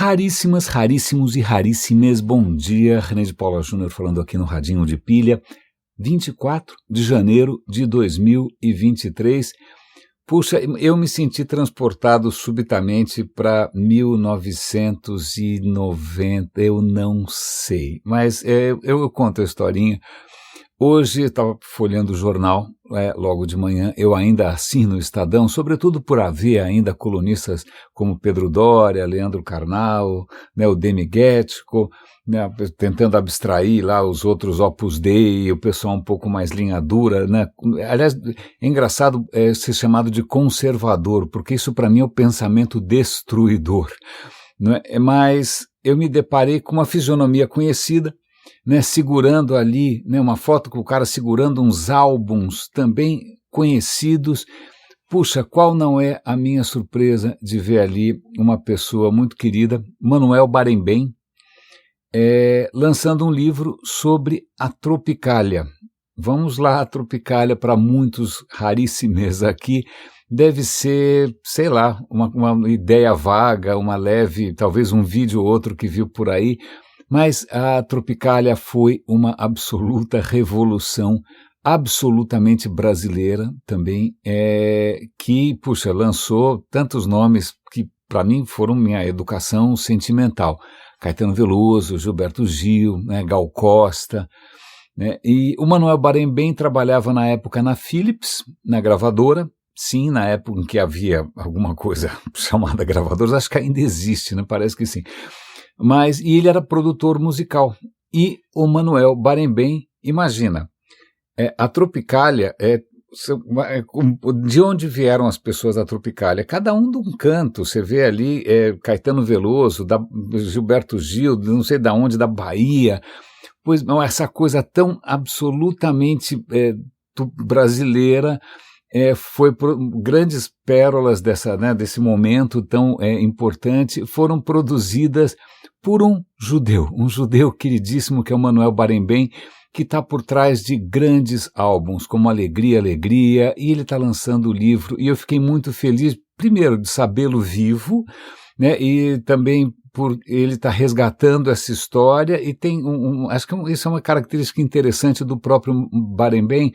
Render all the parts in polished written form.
Raríssimas, raríssimos e raríssimes, bom dia, René de Paula Júnior falando aqui no Radinho de Pilha, 24 de janeiro de 2023. Puxa, eu me senti transportado subitamente para 1990, eu não sei, mas eu conto a historinha. Hoje eu estava folheando o jornal, logo de manhã, eu ainda assino o Estadão, sobretudo por haver ainda colunistas como Pedro Doria, Leandro Carnal, né, o Demi Guético, né, tentando abstrair lá os outros Opus Dei, o pessoal um pouco mais linha dura, né? Aliás, é engraçado ser chamado de conservador, porque isso para mim é o pensamento destruidor, né? Mas eu me deparei com uma fisionomia conhecida, né, segurando ali, né, uma foto com o cara segurando uns álbuns também conhecidos. Puxa, qual não é a minha surpresa de ver ali uma pessoa muito querida, Manuel Barenboim, lançando um livro sobre a Tropicália. Vamos lá, a Tropicália, para muitos raríssimos aqui, deve ser, sei lá, uma ideia vaga, uma leve, talvez um vídeo ou outro que viu por aí, mas a Tropicália foi uma absoluta revolução, absolutamente brasileira também, que, puxa, lançou tantos nomes que para mim foram minha educação sentimental. Caetano Veloso, Gilberto Gil, né, Gal Costa, né, e o Manuel Barenboim trabalhava na época na Philips, na gravadora, sim, na época em que havia alguma coisa chamada gravadora, acho que ainda existe, né, parece que sim. E ele era produtor musical. E o Manuel Barenboim, imagina, a Tropicália, de onde vieram as pessoas da Tropicália? Cada um de um canto, você vê ali Caetano Veloso, Gilberto Gil, não sei de onde, da Bahia, pois não, essa coisa tão absolutamente brasileira, grandes pérolas desse momento tão importante, foram produzidas por um judeu queridíssimo que é o Manuel Barenboim, que está por trás de grandes álbuns como Alegria, Alegria, e ele está lançando o livro, e eu fiquei muito feliz, primeiro, de sabê-lo vivo, né, e também por ele estar resgatando essa história, e tem acho que isso é uma característica interessante do próprio Barenboim,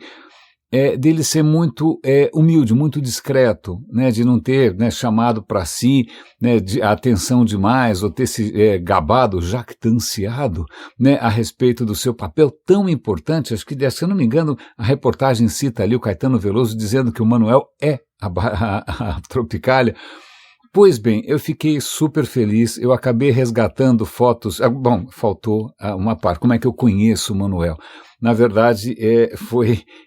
dele ser muito humilde, muito discreto, né, de não ter, né, chamado para si, né, a atenção demais, ou ter se gabado, jactanciado, né, a respeito do seu papel tão importante. Acho que, se eu não me engano, a reportagem cita ali o Caetano Veloso dizendo que o Manuel é a Tropicália. Pois bem, eu fiquei super feliz, eu acabei resgatando fotos, bom, faltou uma parte, como é que eu conheço o Manuel? Na verdade,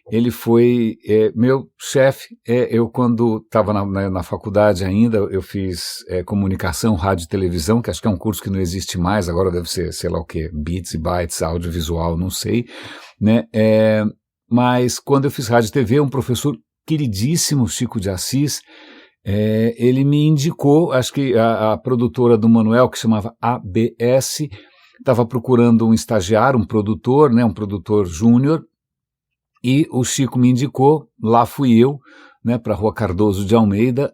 ele foi meu chefe, eu quando estava na faculdade ainda, eu fiz comunicação, rádio e televisão, que acho que é um curso que não existe mais, agora deve ser, sei lá o quê, bits e bytes, audiovisual, não sei, né, mas quando eu fiz rádio e TV, um professor queridíssimo, Chico de Assis, ele me indicou, acho que a produtora do Manuel, que chamava ABS, estava procurando um estagiário, um produtor, né, um produtor júnior, e o Chico me indicou, lá fui eu, né, para a Rua Cardoso de Almeida,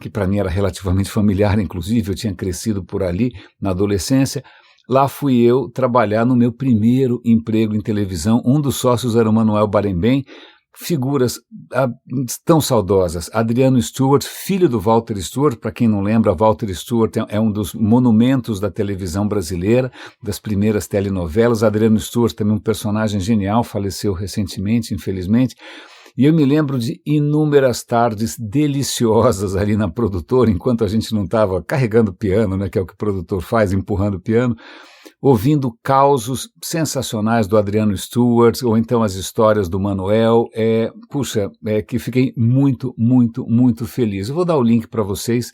que para mim era relativamente familiar, inclusive, eu tinha crescido por ali na adolescência. Lá fui eu trabalhar no meu primeiro emprego em televisão, um dos sócios era o Manuel Barenboim, figuras tão saudosas, Adriano Stewart, filho do Walter Stewart, para quem não lembra, Walter Stewart é um dos monumentos da televisão brasileira, das primeiras telenovelas. Adriano Stewart também um personagem genial, faleceu recentemente, infelizmente, e eu me lembro de inúmeras tardes deliciosas ali na produtora, enquanto a gente não estava carregando piano, né, que é o que o produtor faz, empurrando o piano, ouvindo causos sensacionais do Adriano Stewart, ou então as histórias do Manuel, que fiquei muito, muito, muito feliz. Eu vou dar o link para vocês,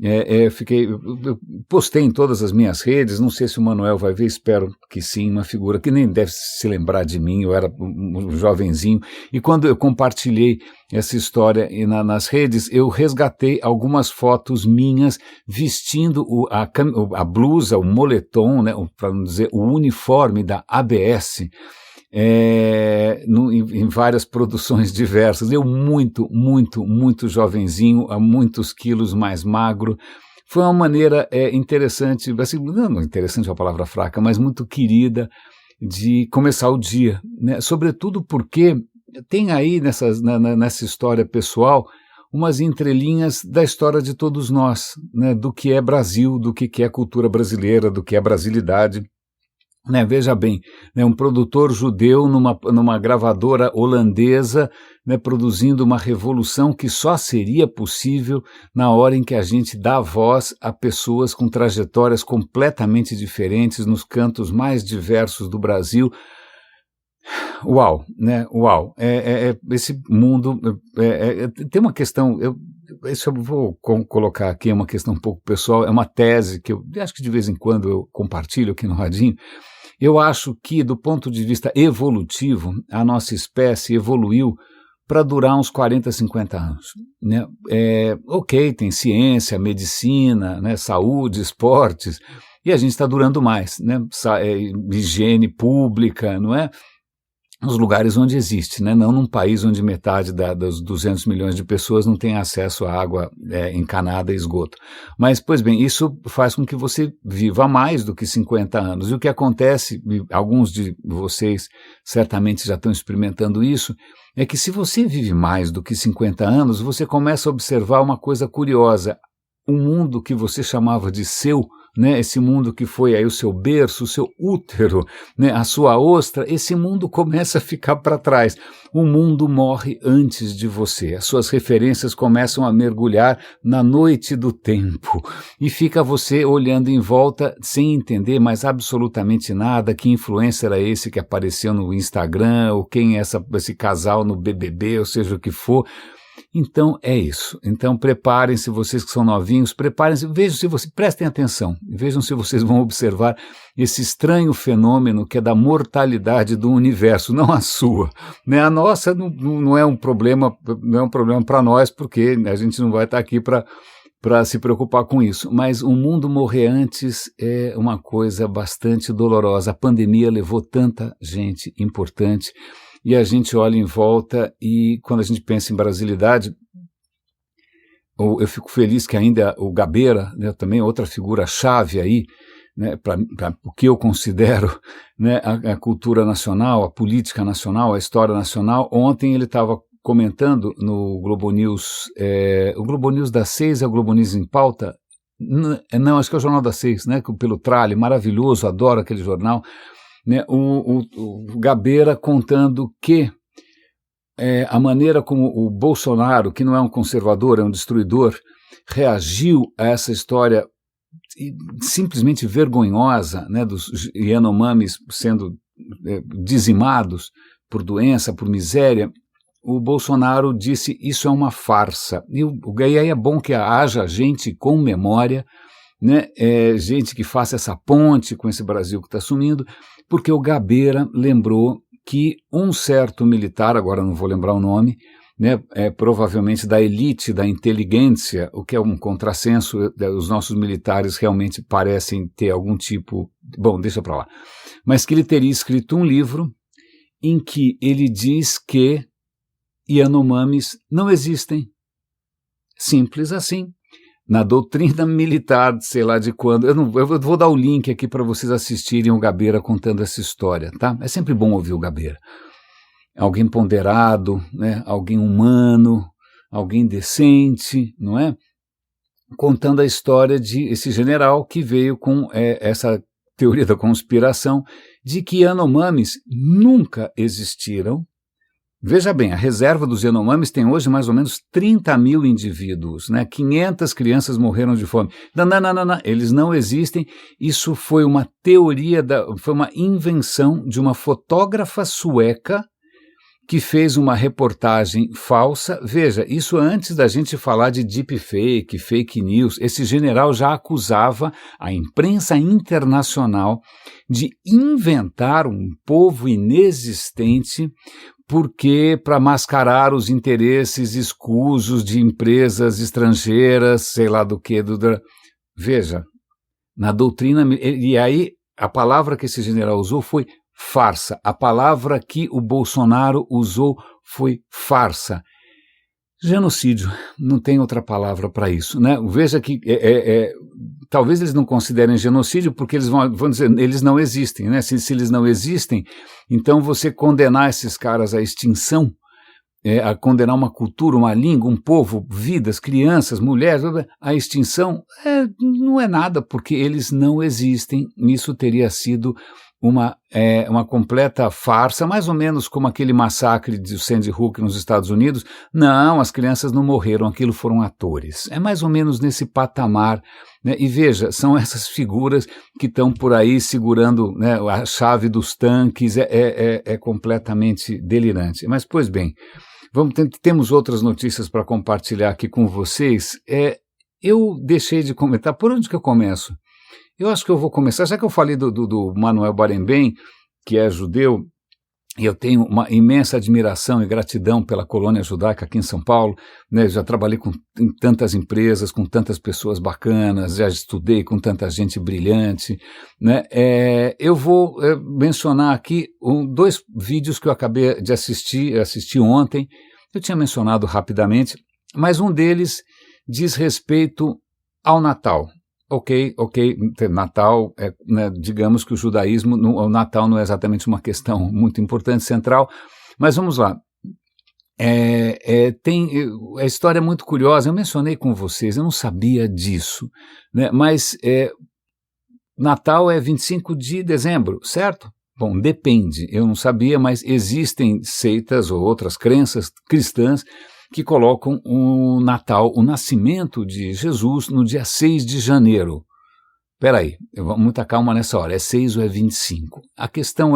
eu postei em todas as minhas redes, não sei se o Manuel vai ver, espero que sim, uma figura que nem deve se lembrar de mim, eu era um jovenzinho, e quando eu compartilhei essa história nas redes, eu resgatei algumas fotos minhas vestindo a blusa, o moletom, né, para não dizer o uniforme da ABS, em várias produções diversas. Eu muito, muito, muito jovenzinho, a muitos quilos mais magro, foi uma maneira interessante, assim, não interessante é uma palavra fraca, mas muito querida de começar o dia, né? Sobretudo porque tem aí nessa história pessoal umas entrelinhas da história de todos nós, né? Do que é Brasil, do que é cultura brasileira, do que é brasilidade. Né, veja bem, né, um produtor judeu numa gravadora holandesa, né, produzindo uma revolução que só seria possível na hora em que a gente dá voz a pessoas com trajetórias completamente diferentes nos cantos mais diversos do Brasil. Uau, né? Uau. Esse mundo tem uma questão. Isso eu vou colocar aqui, é uma questão um pouco pessoal, é uma tese que eu acho que de vez em quando eu compartilho aqui no Radinho. Eu acho que, do ponto de vista evolutivo, a nossa espécie evoluiu para durar uns 40, 50 anos. Né? Ok, tem ciência, medicina, né, saúde, esportes, e a gente está durando mais, né? Higiene pública, não é? Nos lugares onde existe, né? Não num país onde metade dos 200 milhões de pessoas não tem acesso à água encanada e esgoto. Mas, pois bem, isso faz com que você viva mais do que 50 anos. E o que acontece, alguns de vocês certamente já estão experimentando isso, é que se você vive mais do que 50 anos, você começa a observar uma coisa curiosa. O mundo que você chamava de seu, né, esse mundo que foi aí o seu berço, o seu útero, né, a sua ostra, esse mundo começa a ficar para trás. O mundo morre antes de você. As suas referências começam a mergulhar na noite do tempo. E fica você olhando em volta sem entender mais absolutamente nada. Que influencer era esse que apareceu no Instagram, ou quem é esse casal no BBB, ou seja o que for. Então é isso. Então preparem-se, vocês que são novinhos, preparem-se, prestem atenção, vejam se vocês vão observar esse estranho fenômeno que é da mortalidade do universo, não a sua. Né? A nossa não é um problema, não é um problema para nós, porque a gente não vai estar aqui para se preocupar com isso. Mas o mundo morrer antes é uma coisa bastante dolorosa. A pandemia levou tanta gente importante. E a gente olha em volta e quando a gente pensa em brasilidade, eu fico feliz que ainda o Gabeira, né, também outra figura-chave aí, né, para o que eu considero, né, a cultura nacional, a política nacional, a história nacional. Ontem ele estava comentando no Globo News, o Globo News das 6 é o Globo News em Pauta? Não, acho que é o Jornal das 6, né, pelo Tralli, maravilhoso, adoro aquele jornal. Né, o Gabeira contando que a maneira como o Bolsonaro, que não é um conservador, é um destruidor, reagiu a essa história simplesmente vergonhosa, né, dos Yanomamis sendo dizimados por doença, por miséria. O Bolsonaro disse isso é uma farsa. E aí é bom que haja gente com memória, né, gente que faça essa ponte com esse Brasil que está sumindo, porque o Gabeira lembrou que um certo militar, agora não vou lembrar o nome, né, provavelmente da elite, da inteligência, o que é um contrassenso, os nossos militares realmente parecem ter algum tipo, bom, deixa para lá, mas que ele teria escrito um livro em que ele diz que Yanomamis não existem, simples assim. Na doutrina militar, sei lá de quando, eu vou dar o link aqui para vocês assistirem o Gabeira contando essa história, tá? É sempre bom ouvir o Gabeira. Alguém ponderado, né? Alguém humano, alguém decente, não é? Contando a história de esse general que veio com essa teoria da conspiração de que Yanomamis nunca existiram. Veja bem, a reserva dos Yanomamis tem hoje mais ou menos 30 mil indivíduos, né? 500 crianças morreram de fome. Não, eles não existem. Isso foi uma teoria, foi uma invenção de uma fotógrafa sueca que fez uma reportagem falsa. Veja, isso antes da gente falar de deepfake, fake news. Esse general já acusava a imprensa internacional de inventar um povo inexistente porque para mascarar os interesses escusos de empresas estrangeiras, sei lá do que. Veja, na doutrina, e aí a palavra que esse general usou foi farsa, a palavra que o Bolsonaro usou foi farsa. Genocídio, não tem outra palavra para isso, né? Veja que talvez eles não considerem genocídio porque eles vão dizer, eles não existem, né? Se eles não existem, então você condenar esses caras à extinção, a condenar uma cultura, uma língua, um povo, vidas, crianças, mulheres, à extinção, não é nada, porque eles não existem. Isso teria sido uma completa farsa, mais ou menos como aquele massacre de Sandy Hook nos Estados Unidos. Não, as crianças não morreram, aquilo foram atores. É mais ou menos nesse patamar, né? E veja, são essas figuras que estão por aí segurando, né, a chave dos tanques, é completamente delirante. Mas, pois bem, temos outras notícias para compartilhar aqui com vocês. Eu deixei de comentar, por onde que eu começo? Eu acho que eu vou começar, já que eu falei do Manuel Barenboim, que é judeu, e eu tenho uma imensa admiração e gratidão pela colônia judaica aqui em São Paulo, né? Já trabalhei em tantas empresas, com tantas pessoas bacanas, já estudei com tanta gente brilhante, né? Eu vou mencionar aqui 2 vídeos que eu acabei de assisti ontem. Eu tinha mencionado rapidamente, mas um deles diz respeito ao Natal. Ok, Natal, né, digamos que o judaísmo, o Natal não é exatamente uma questão muito importante, central, mas vamos lá. A história é muito curiosa, eu mencionei com vocês, eu não sabia disso, né, mas Natal é 25 de dezembro, certo? Bom, depende, eu não sabia, mas existem seitas ou outras crenças cristãs que colocam o Natal, o nascimento de Jesus, no dia 6 de janeiro. Espera aí, muita calma nessa hora, é 6 ou é 25? A questão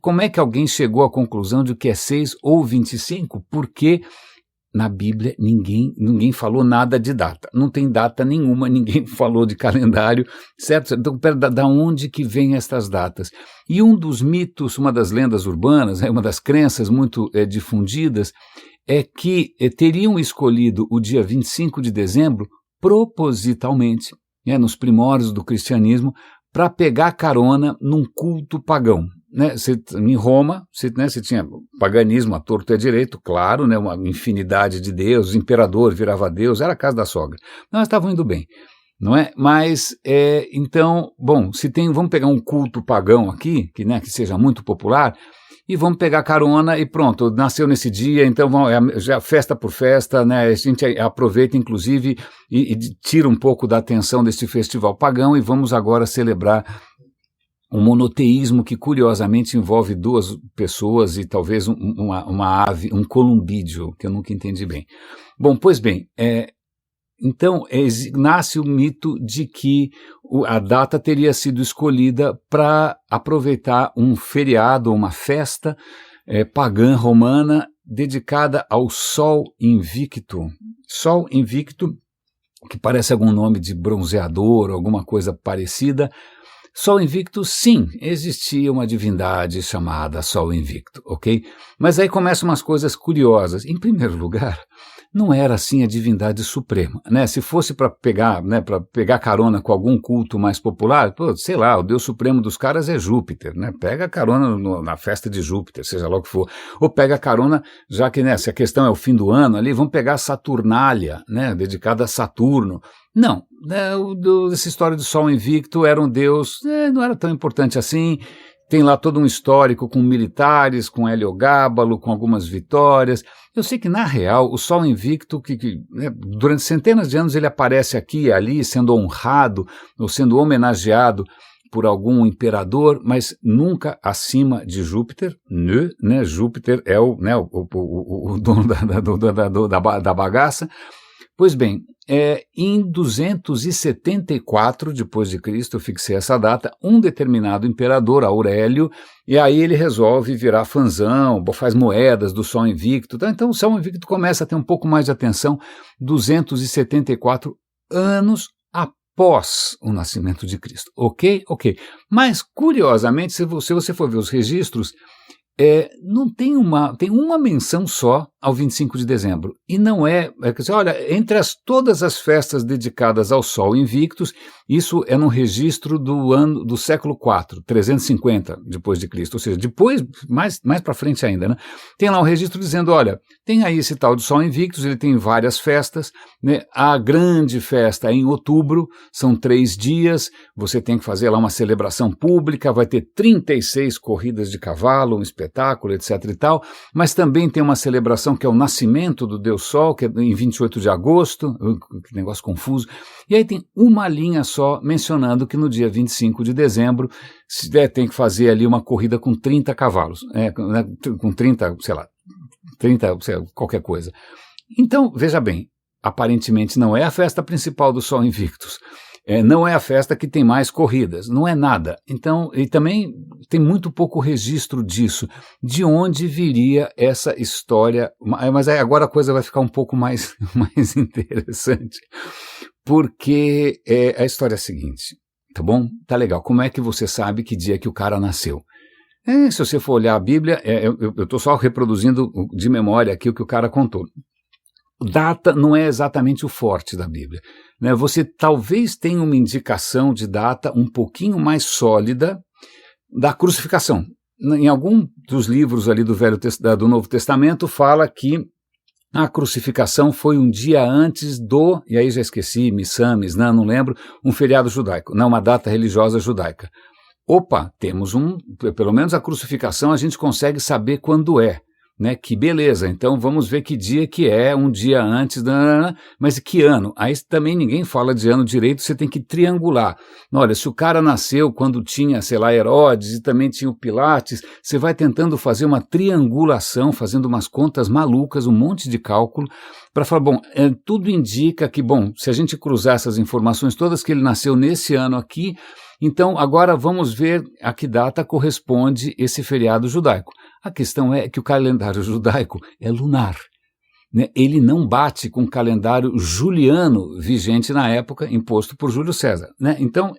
como é que alguém chegou à conclusão de que é 6 ou 25? Porque na Bíblia ninguém falou nada de data, não tem data nenhuma, ninguém falou de calendário, certo? Então, da onde que vêm estas datas? E um dos mitos, uma das lendas urbanas, uma das crenças muito difundidas, é que teriam escolhido o dia 25 de dezembro propositalmente, nos primórdios do cristianismo, para pegar carona num culto pagão. Né? Em Roma, você tinha paganismo, a torto e a direito, claro, né? Uma infinidade de deuses, o imperador virava Deus, era a casa da sogra. Nós estavam indo bem, não é? Mas, então, bom, vamos pegar um culto pagão aqui, que seja muito popular, e vamos pegar carona e pronto, nasceu nesse dia, então já festa por festa, né? A gente aproveita inclusive e tira um pouco da atenção desse festival pagão e vamos agora celebrar um monoteísmo que curiosamente envolve 2 pessoas e talvez uma ave, um columbídeo, que eu nunca entendi bem. Bom, pois bem, então nasce o mito de que a data teria sido escolhida para aproveitar um feriado, uma festa pagã romana dedicada ao Sol Invicto. Sol Invicto, que parece algum nome de bronzeador, alguma coisa parecida. Sol Invicto, sim, existia uma divindade chamada Sol Invicto, ok? Mas aí começam umas coisas curiosas. Em primeiro lugar, não era assim a divindade suprema, né? Se fosse para pegar carona com algum culto mais popular, sei lá, o Deus supremo dos caras é Júpiter, né? Pega carona na festa de Júpiter, seja lá o que for. Ou pega carona, já que, né, se a questão é o fim do ano ali, vamos pegar Saturnália, né? Dedicada a Saturno. Não, essa história do Sol Invicto era um deus, não era tão importante assim. Tem lá todo um histórico com militares, com Heliogábalo, com algumas vitórias. Eu sei que, na real, o Sol Invicto, durante centenas de anos ele aparece aqui e ali, sendo honrado ou sendo homenageado por algum imperador, mas nunca acima de Júpiter, né? Júpiter é o dono da bagaça. Pois bem, em 274 depois de Cristo, eu fixei essa data, um determinado imperador, Aurélio, e aí ele resolve virar fanzão, faz moedas do Sol Invicto. Então o Sol Invicto começa a ter um pouco mais de atenção 274 anos após o nascimento de Cristo. Ok? Mas, curiosamente, se você for ver os registros, tem uma menção só ao 25 de dezembro. E não quer dizer, olha, entre todas as festas dedicadas ao Sol Invictus, isso é no registro do século IV, 350 depois de Cristo, ou seja, depois, mais para frente ainda, né? Tem lá um registro dizendo, olha, tem aí esse tal de Sol Invictus, ele tem várias festas, né? A grande festa é em outubro, são 3 dias, você tem que fazer lá uma celebração pública, vai ter 36 corridas de cavalo, um espetáculo, etc e tal, mas também tem uma celebração que é o nascimento do Deus Sol, que é em 28 de agosto, que negócio confuso, e aí tem uma linha só mencionando que no dia 25 de dezembro tem que fazer ali uma corrida com 30 cavalos, com 30, sei lá, qualquer coisa. Então, veja bem, aparentemente não é a festa principal do Sol Invictus, não é a festa que tem mais corridas, não é nada. Então, e também tem muito pouco registro disso, de onde viria essa história, mas aí agora a coisa vai ficar um pouco mais interessante, porque a história é a seguinte, tá bom? Tá legal, como é que você sabe que dia que o cara nasceu? Se você for olhar a Bíblia, eu estou só reproduzindo de memória aqui o que o cara contou. Data não é exatamente o forte da Bíblia, né? Você talvez tenha uma indicação de data um pouquinho mais sólida da crucificação. Em algum dos livros ali do Novo Testamento fala que a crucificação foi um dia antes e aí já esqueci, Missam, não lembro, um feriado judaico, não, uma data religiosa judaica. Opa, temos pelo menos a crucificação a gente consegue saber quando é. Né, que beleza, então vamos ver que dia que é, um dia antes, mas que ano? Aí também ninguém fala de ano direito, você tem que triangular. Olha, se o cara nasceu quando tinha, sei lá, Herodes e também tinha o Pilates, você vai tentando fazer uma triangulação, fazendo umas contas malucas, um monte de cálculo, para falar, bom, tudo indica que, bom, se a gente cruzar essas informações todas que ele nasceu nesse ano aqui, então agora vamos ver a que data corresponde esse feriado judaico. A questão é que o calendário judaico é lunar, né? Ele não bate com o calendário juliano vigente na época, imposto por Júlio César, né? Então,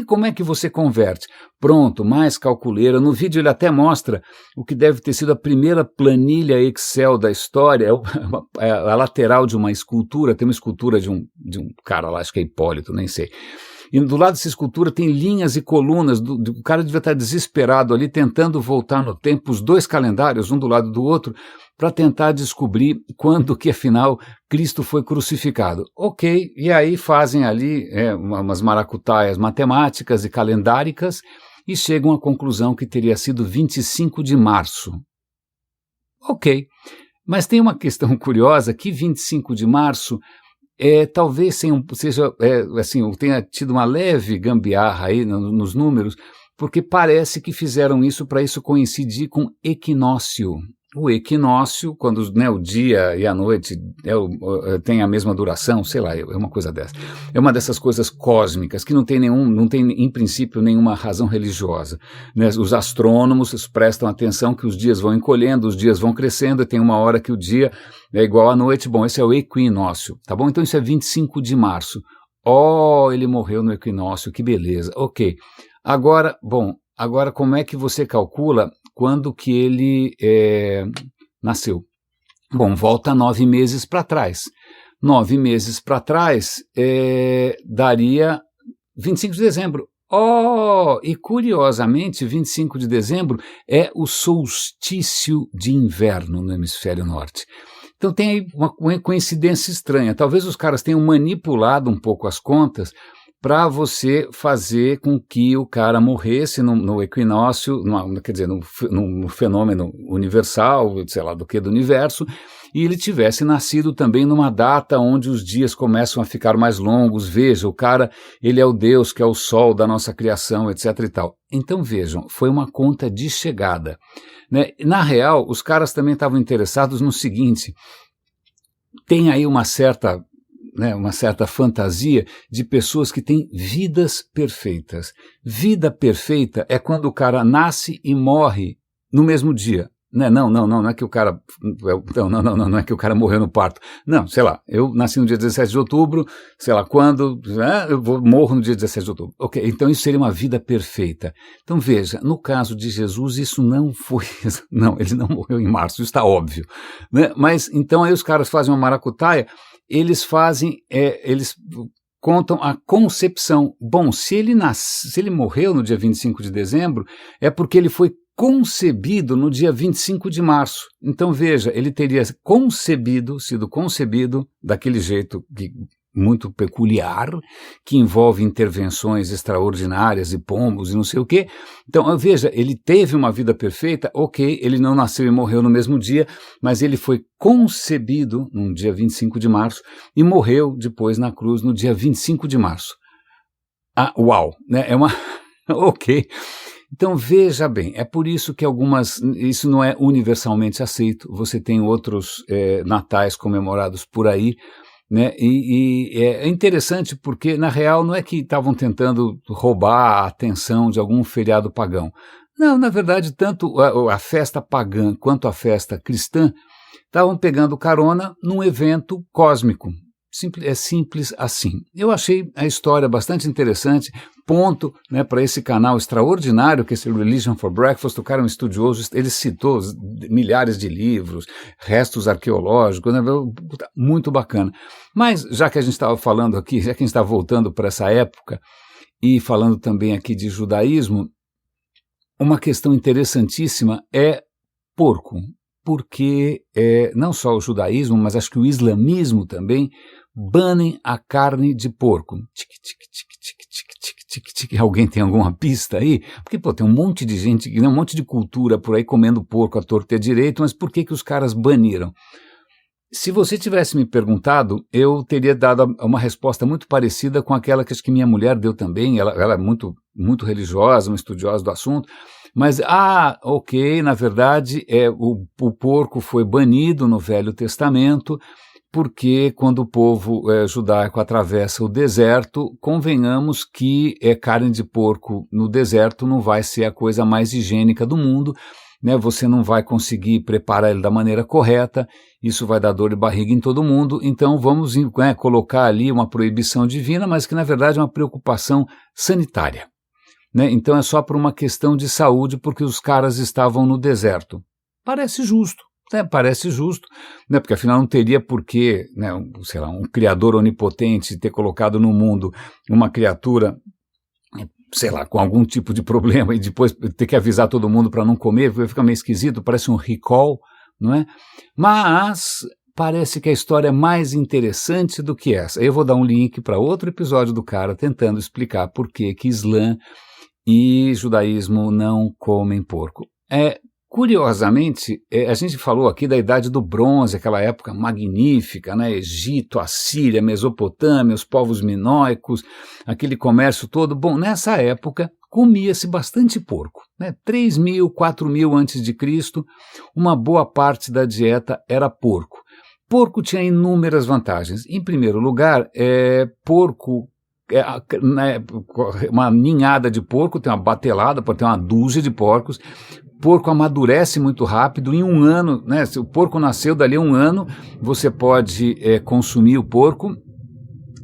como é que você converte? Pronto, mais calculeira. No vídeo ele até mostra o que deve ter sido a primeira planilha Excel da história, a lateral de uma escultura, tem uma escultura de um cara lá, acho que é Hipólito, nem sei. E do lado dessa escultura tem linhas e colunas, o cara devia estar desesperado ali, tentando voltar no tempo, os 2 calendários, um do lado do outro, para tentar descobrir quando que, afinal, Cristo foi crucificado. Ok, e aí fazem ali umas maracutaias matemáticas e calendáricas e chegam à conclusão que teria sido 25 de março. Ok, mas tem uma questão curiosa, que 25 de março... talvez tenha tido uma leve gambiarra aí nos números, porque parece que fizeram isso para isso coincidir com equinócio. O equinócio, quando o dia e a noite têm a mesma duração, sei lá, é uma coisa dessa. É uma dessas coisas cósmicas que não tem em princípio nenhuma razão religiosa, né? Os astrônomos prestam atenção que os dias vão encolhendo, os dias vão crescendo, e tem uma hora que o dia é igual à noite. Bom, esse é o equinócio, tá bom? Então isso é 25 de março. Ele morreu no equinócio, que beleza. Ok. Agora como é que você calcula quando que ele nasceu? Bom, volta 9 meses para trás. 9 meses para trás daria 25 de dezembro. E curiosamente, 25 de dezembro é o solstício de inverno no hemisfério norte. Então tem aí uma coincidência estranha. Talvez os caras tenham manipulado um pouco as contas para você fazer com que o cara morresse no equinócio, quer dizer, no fenômeno universal, sei lá do universo, e ele tivesse nascido também numa data onde os dias começam a ficar mais longos. Veja, o cara, ele é o Deus que é o sol da nossa criação, etc e tal. Então vejam, foi uma conta de chegada, né? Na real, os caras também estavam interessados no seguinte, tem aí uma certa fantasia de pessoas que têm vidas perfeitas. Vida perfeita é quando o cara nasce e morre no mesmo dia. né? Não é que o cara, não é que o cara morreu no parto. Não, sei lá, eu nasci no dia 17 de outubro, sei lá quando, morro no dia 17 de outubro. Ok, então isso seria uma vida perfeita. Então veja, no caso de Jesus isso não foi, não, ele não morreu em março, isso está óbvio, né? Mas então aí os caras fazem uma maracutaia, eles contam a concepção. Bom, se ele morreu no dia 25 de dezembro, é porque ele foi concebido no dia 25 de março. Então veja, ele teria sido concebido daquele jeito muito peculiar, que envolve intervenções extraordinárias e pombos e não sei o quê. Então, veja, ele teve uma vida perfeita, ok, ele não nasceu e morreu no mesmo dia, mas ele foi concebido no dia 25 de março e morreu depois na cruz no dia 25 de março. Ah, uau, né? Ok. Então, veja bem, é por isso que isso não é universalmente aceito, você tem outros natais comemorados por aí, né? E é interessante porque, na real, não é que estavam tentando roubar a atenção de algum feriado pagão. Não, na verdade, tanto a festa pagã quanto a festa cristã estavam pegando carona num evento cósmico. É simples assim. Eu achei a história bastante interessante, ponto, né, para esse canal extraordinário que é esse Religion for Breakfast. O cara é um estudioso, ele citou milhares de livros, restos arqueológicos, né, muito bacana. Mas já que a gente estava falando aqui, já que a gente está voltando para essa época e falando também aqui de judaísmo, uma questão interessantíssima é porco. Porque não só o judaísmo, mas acho que o islamismo também banem a carne de porco. Alguém tem alguma pista aí? Porque, tem um monte de gente, um monte de cultura por aí comendo porco à torta e à direita, mas por que os caras baniram? Se você tivesse me perguntado, eu teria dado uma resposta muito parecida com aquela que acho que minha mulher deu também. Ela é muito, muito religiosa, uma estudiosa do assunto. Mas, ok, na verdade, o porco foi banido no Velho Testamento, porque quando o povo judaico atravessa o deserto, convenhamos que carne de porco no deserto não vai ser a coisa mais higiênica do mundo, né? Você não vai conseguir preparar ele da maneira correta, isso vai dar dor de barriga em todo mundo, então vamos colocar ali uma proibição divina, mas que na verdade é uma preocupação sanitária. Né? Então é só por uma questão de saúde, porque os caras estavam no deserto. Parece justo, né? Parece justo, né? Porque afinal não teria por que, né, um criador onipotente ter colocado no mundo uma criatura, sei lá, com algum tipo de problema e depois ter que avisar todo mundo para não comer, fica meio esquisito, parece um recall, não é? Mas parece que a história é mais interessante do que essa. Eu vou dar um link para outro episódio do cara tentando explicar por que Islã e judaísmo não comem porco. Curiosamente, a gente falou aqui da Idade do Bronze, aquela época magnífica, né? Egito, Assíria, Mesopotâmia, os povos minoicos, aquele comércio todo. Bom, nessa época comia-se bastante porco, né? 3.000, 4.000 antes de Cristo, uma boa parte da dieta era porco. Porco tinha inúmeras vantagens. Em primeiro lugar, porco, uma ninhada de porco, tem uma batelada, pode ter uma dúzia de porcos. Porco amadurece muito rápido, em 1 ano, né? Se o porco nasceu, dali a 1 ano, você pode consumir o porco.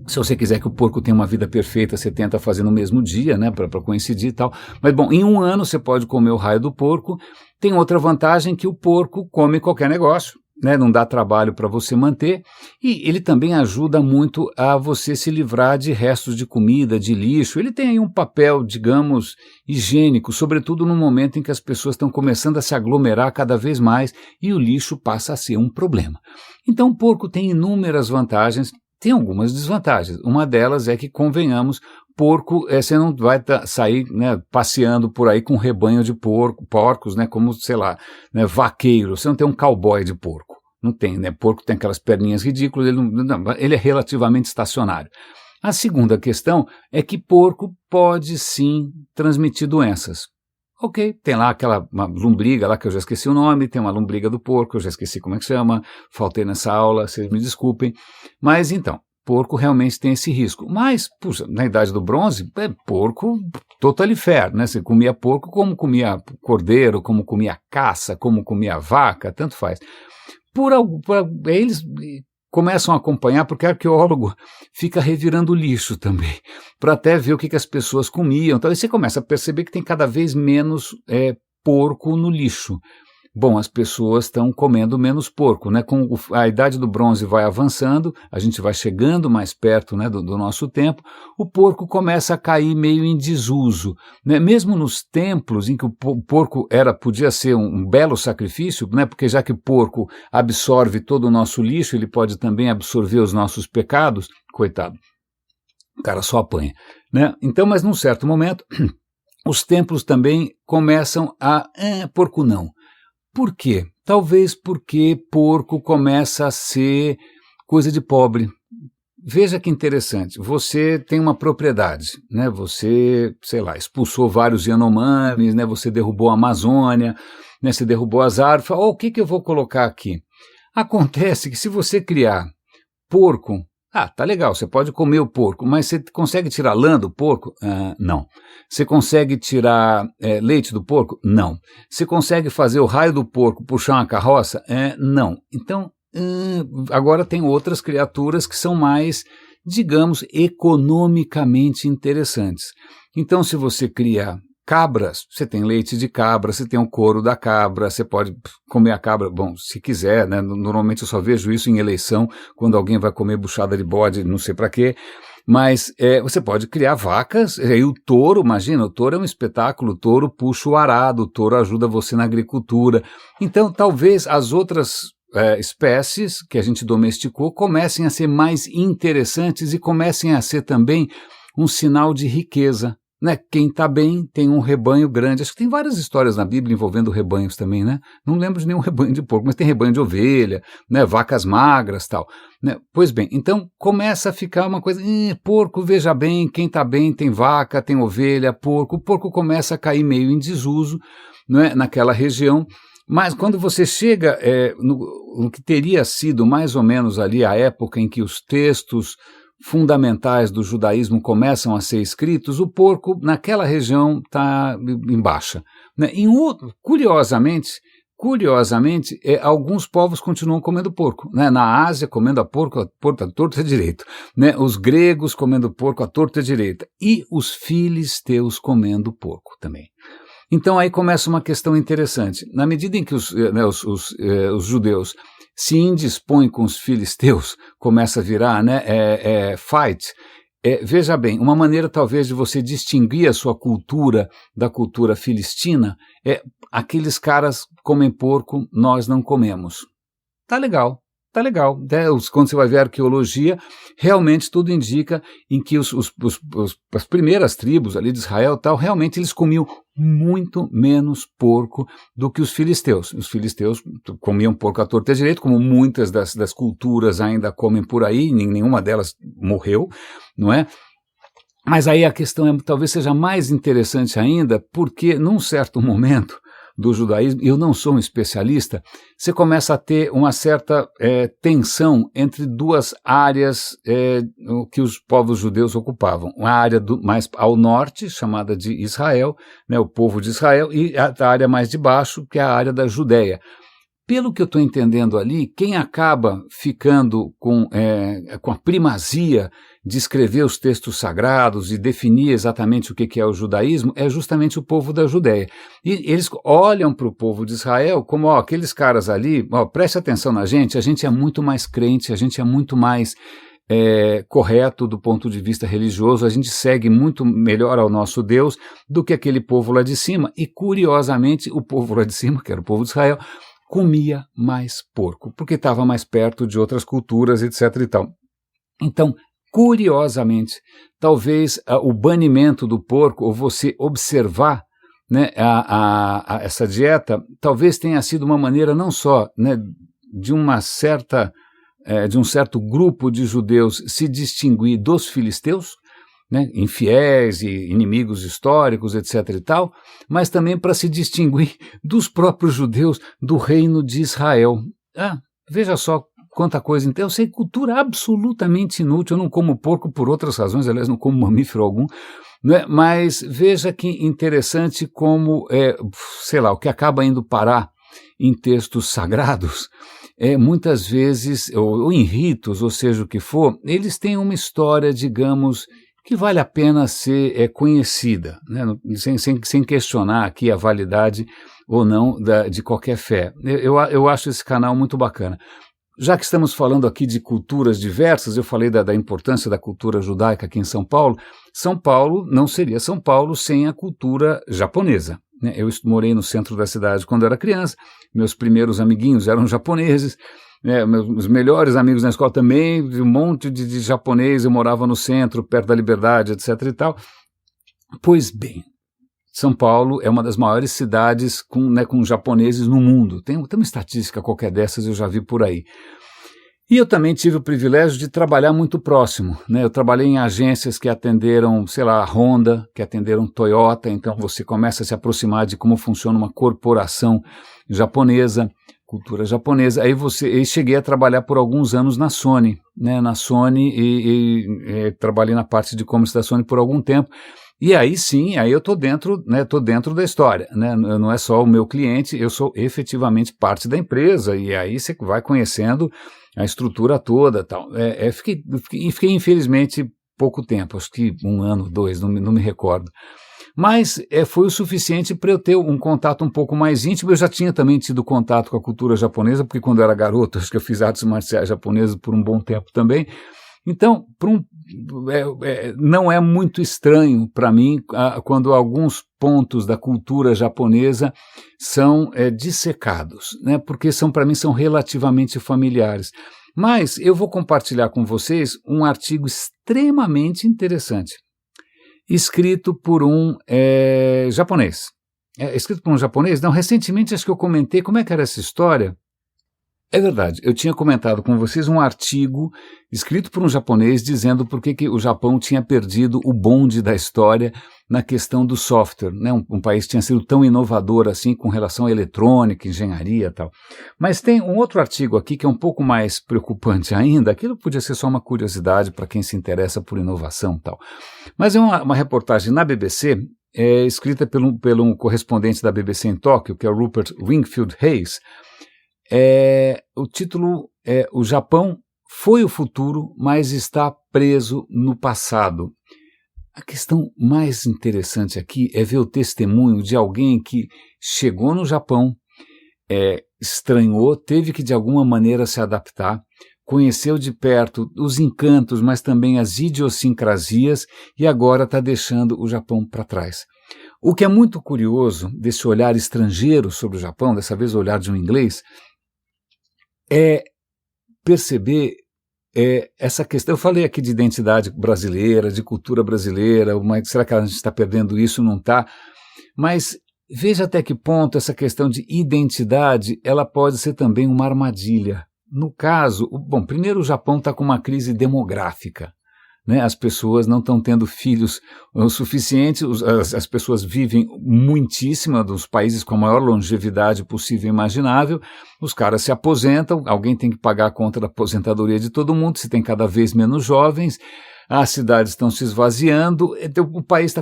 Se você quiser que o porco tenha uma vida perfeita, você tenta fazer no mesmo dia, né, para coincidir e tal. Mas, bom, em 1 ano você pode comer o raio do porco. Tem outra vantagem, que o porco come qualquer negócio, né, não dá trabalho para você manter, e ele também ajuda muito a você se livrar de restos de comida, de lixo. Ele tem aí um papel, digamos, higiênico, sobretudo no momento em que as pessoas estão começando a se aglomerar cada vez mais e o lixo passa a ser um problema. Então o porco tem inúmeras vantagens, tem algumas desvantagens. Uma delas é que, convenhamos, porco, você não vai sair, né, passeando por aí com um rebanho de porcos, né, como, sei lá, né, vaqueiro. Você não tem um cowboy de porco. Não tem, né? Porco tem aquelas perninhas ridículas, ele é relativamente estacionário. A segunda questão é que porco pode sim transmitir doenças. Ok, tem lá uma lombriga lá que eu já esqueci o nome, tem uma lombriga do porco, eu já esqueci como é que chama, faltei nessa aula, vocês me desculpem. Mas então, porco realmente tem esse risco. Mas, puxa, na Idade do Bronze, porco totalifер, né? Você comia porco como comia cordeiro, como comia caça, como comia vaca, tanto faz. Eles começam a acompanhar, porque o arqueólogo fica revirando lixo também, para até ver o que as pessoas comiam. Então aí você começa a perceber que tem cada vez menos porco no lixo. Bom, as pessoas estão comendo menos porco, né? Com a Idade do Bronze vai avançando, a gente vai chegando mais perto, né, do nosso tempo, o porco começa a cair meio em desuso, né? Mesmo nos templos em que o porco podia ser um belo sacrifício, né? Porque já que o porco absorve todo o nosso lixo, ele pode também absorver os nossos pecados, coitado, o cara só apanha, né? Então, mas num certo momento, os templos também começam a porco não. Por quê? Talvez porque porco começa a ser coisa de pobre. Veja que interessante, você tem uma propriedade, né? Você, sei lá, expulsou vários Yanomamis, né? Você derrubou a Amazônia, né? Você derrubou as árvores, o que eu vou colocar aqui? Acontece que se você criar porco, tá legal, você pode comer o porco, mas você consegue tirar lã do porco? Não. Você consegue tirar leite do porco? Não. Você consegue fazer o raio do porco puxar uma carroça? Não. Então, agora tem outras criaturas que são mais, digamos, economicamente interessantes. Então, se você cria cabras, você tem leite de cabra, você tem o couro da cabra, você pode comer a cabra, bom, se quiser, né? Normalmente eu só vejo isso em eleição, quando alguém vai comer buchada de bode, não sei para quê, mas você pode criar vacas, e aí o touro, imagina, o touro é um espetáculo, o touro puxa o arado, o touro ajuda você na agricultura, então talvez as outras espécies que a gente domesticou comecem a ser mais interessantes e comecem a ser também um sinal de riqueza. Né? Quem está bem tem um rebanho grande. Acho que tem várias histórias na Bíblia envolvendo rebanhos também, né? Não lembro de nenhum rebanho de porco, mas tem rebanho de ovelha, né? Vacas magras, tal. Né? Pois bem, então começa a ficar uma coisa, porco, veja bem, quem está bem tem vaca, tem ovelha, porco. O porco começa a cair meio em desuso, né? Naquela região. Mas quando você chega no que teria sido mais ou menos ali a época em que os textos fundamentais do judaísmo começam a ser escritos, o porco naquela região está em baixa. Né? Curiosamente, alguns povos continuam comendo porco. Né? Na Ásia, comendo a porco à torta e direito. Né? Os gregos comendo porco à torta e direita. E os filisteus comendo porco também. Então aí começa uma questão interessante. Na medida em que os judeus se indispõem com os filisteus, começa a virar fight, veja bem, uma maneira talvez de você distinguir a sua cultura da cultura filistina aqueles caras comem porco, nós não comemos. Tá legal. Quando você vai ver a arqueologia, realmente tudo indica em que as primeiras tribos ali de Israel, realmente eles comiam muito menos porco do que os filisteus. Os filisteus comiam porco à torta e à direita, como muitas das culturas ainda comem por aí, nenhuma delas morreu, não é? Mas aí a questão talvez seja mais interessante ainda, porque num certo momento do judaísmo, eu não sou um especialista, você começa a ter uma certa tensão entre duas áreas que os povos judeus ocupavam. Uma área mais ao norte, chamada de Israel, né, o povo de Israel, e a área mais de baixo, que é a área da Judéia. Pelo que eu estou entendendo ali, quem acaba ficando com a primazia de escrever os textos sagrados e definir exatamente o que é o judaísmo é justamente o povo da Judéia. E eles olham para o povo de Israel como, aqueles caras ali, preste atenção na gente, a gente é muito mais crente, a gente é muito mais correto do ponto de vista religioso, a gente segue muito melhor ao nosso Deus do que aquele povo lá de cima. E, curiosamente, o povo lá de cima, que era o povo de Israel, comia mais porco, porque estava mais perto de outras culturas, etc. e tal. Então, curiosamente, talvez o banimento do porco, ou você observar, né, essa dieta, talvez tenha sido uma maneira não só, né, de um certo grupo de judeus se distinguir dos filisteus, né, infiéis e inimigos históricos, etc. e tal, mas também para se distinguir dos próprios judeus do reino de Israel. Veja só quanta coisa. Então, eu sei cultura absolutamente inútil. Eu não como porco por outras razões, aliás, não como mamífero algum. Né? Mas veja que interessante como, sei lá, o que acaba indo parar em textos sagrados, muitas vezes, ou em ritos, ou seja o que for, eles têm uma história, digamos, que vale a pena ser conhecida, né? sem questionar aqui a validade ou não de qualquer fé. Eu acho esse canal muito bacana. Já que estamos falando aqui de culturas diversas, eu falei da importância da cultura judaica aqui em São Paulo. São Paulo não seria São Paulo sem a cultura japonesa. Né? Eu morei no centro da cidade quando era criança, meus primeiros amiguinhos eram japoneses, meus melhores amigos na escola também, um monte de japonês, eu morava no centro, perto da Liberdade, etc. e tal. Pois bem, São Paulo é uma das maiores cidades com japoneses no mundo. Tem uma estatística qualquer dessas, eu já vi por aí. E eu também tive o privilégio de trabalhar muito próximo, né? Eu trabalhei em agências que atenderam, sei lá, a Honda, que atenderam Toyota, então você começa a se aproximar de como funciona uma corporação japonesa, cultura japonesa. Aí cheguei a trabalhar por alguns anos na Sony, né? Na Sony e trabalhei na parte de e-commerce da Sony por algum tempo. E aí sim, aí eu estou dentro, né, da história, né, não é só o meu cliente, eu sou efetivamente parte da empresa, e aí você vai conhecendo a estrutura toda e tal. Fiquei infelizmente pouco tempo, acho que 1 ano, 2, não me recordo. Mas foi o suficiente para eu ter um contato um pouco mais íntimo. Eu já tinha também tido contato com a cultura japonesa, porque quando eu era garoto, acho que eu fiz artes marciais japonesas por um bom tempo também. Então, não é muito estranho para mim quando alguns pontos da cultura japonesa são dissecados, né? Porque para mim são relativamente familiares. Mas eu vou compartilhar com vocês um artigo extremamente interessante, escrito por um japonês. Escrito por um japonês? Não, recentemente acho que eu comentei como é que era essa história. É verdade, eu tinha comentado com vocês um artigo escrito por um japonês dizendo por que o Japão tinha perdido o bonde da história na questão do software, né? Um país que tinha sido tão inovador assim com relação à eletrônica, engenharia e tal. Mas tem um outro artigo aqui que é um pouco mais preocupante ainda, aquilo podia ser só uma curiosidade para quem se interessa por inovação e tal. Mas é uma reportagem na BBC, escrita pelo correspondente da BBC em Tóquio, que é o Rupert Wingfield Hayes. O título é O Japão foi o futuro, mas está preso no passado. A questão mais interessante aqui é ver o testemunho de alguém que chegou no Japão, estranhou, teve que de alguma maneira se adaptar, conheceu de perto os encantos, mas também as idiosincrasias e agora está deixando o Japão para trás. O que é muito curioso desse olhar estrangeiro sobre o Japão, dessa vez o olhar de um inglês, é perceber essa questão. Eu falei aqui de identidade brasileira, de cultura brasileira, mas será que a gente está perdendo isso? Não está. Mas veja até que ponto essa questão de identidade ela pode ser também uma armadilha. No caso, primeiro o Japão está com uma crise demográfica. Né, as pessoas não estão tendo filhos o suficiente, as pessoas vivem muitíssimo, dos países com a maior longevidade possível e imaginável, os caras se aposentam, alguém tem que pagar a conta da aposentadoria de todo mundo, se tem cada vez menos jovens, as cidades estão se esvaziando, então, o país está